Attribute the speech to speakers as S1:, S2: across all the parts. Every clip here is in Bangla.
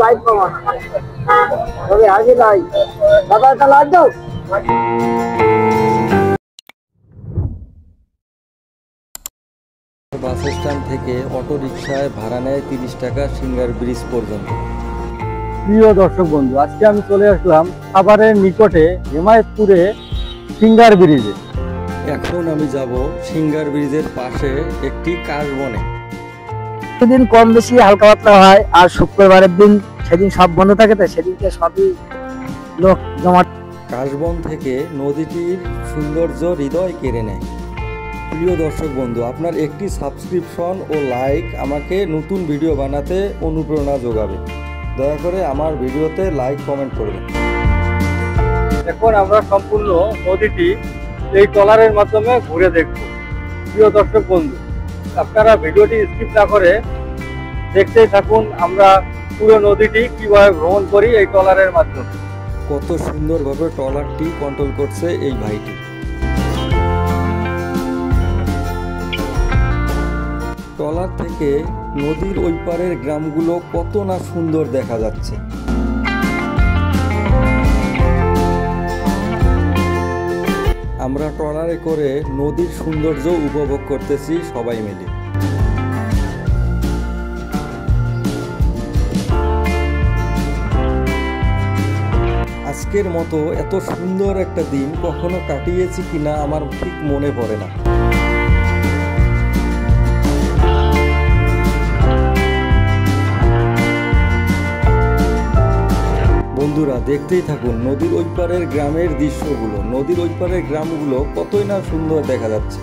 S1: লাইট পাওয়া তবে আগে লাইট দাদা একটা লাইট দাও।
S2: বাস স্ট্যান্ড থেকে অটো রিক্সায় ভাড়া নেয় 30 টাকা সিঙ্গার ব্রিজ পর্যন্ত।
S3: প্রিয় দর্শক বন্ধু, আজকে আমি চলে আসলাম সাভারের নিকটে হেমায়তপুরে সিঙ্গার ব্রিজে।
S2: এখন আমি যাব সিঙ্গার ব্রিজের পাশে একটি কাশবনে।
S1: সেদিন কম বেশি হালকা পাতলা হয়, আর শুক্রবারের দিন সেদিন সব বন্ধ থাকে, তো সেদিনকে সবই লোক জমা।
S2: কাশবন থেকে নদীটির সৌন্দর্য হৃদয় কেড়ে নেয়। প্রিয় দর্শক বন্ধু, আপনার একটি সাবস্ক্রিপশন ও লাইক আমাকে নতুন ভিডিও বানাতে অনুপ্রেরণা যোগাবে। দয়া করে আমার ভিডিওতে লাইক কমেন্ট করবেন।
S3: এখন আমরা সম্পূর্ণ নদীটি এই ট্রলারের মাধ্যমে ঘুরে দেখব। প্রিয় দর্শক বন্ধু, আপনারা ভিডিওটি স্কিপ না করে দেখতেই থাকুন, আমরা পুরো নদীটি কিভাবে ভ্রমণ করি এই ট্রলারের মাধ্যমে।
S2: কত সুন্দরভাবে ট্রলারটি কন্ট্রোল করছে এই ভাইটি। ট্রলার থেকে নদীর ওই পারের গ্রামগুলো কত না সুন্দর দেখা যাচ্ছে। আমরা ট্রলারে করে নদীর সৌন্দর্য উপভোগ করতেছি সবাই মিলে। আজকের মতো এত সুন্দর একটা দিন কখনো কাটিয়েছি কিনা আমার ঠিক মনে পড়ে না। বন্ধুরা, দেখতেই থাকুন নদীর ওই পারের গ্রামের দৃশ্যগুলো। নদীর ওই পারের গ্রামগুলো কতই না সুন্দর দেখা যাচ্ছে।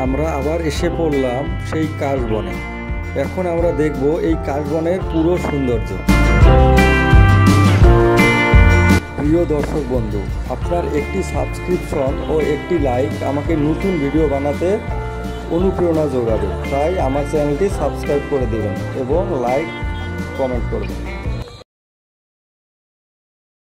S2: আমরা আবার এসে পড়লাম সেই কাশবনে। এখন আমরা দেখব এই কাশবনের পুরো সৌন্দর্য। প্রিয় দর্শক বন্ধু, আপনার একটি সাবস্ক্রিপশন ও একটি লাইক আমাকে নতুন ভিডিও বানাতে অনুপ্রেরণা যোগাবে। তাই আমার চ্যানেলটি সাবস্ক্রাইব করে দেবেন এবং লাইক কমেন্ট করবেন।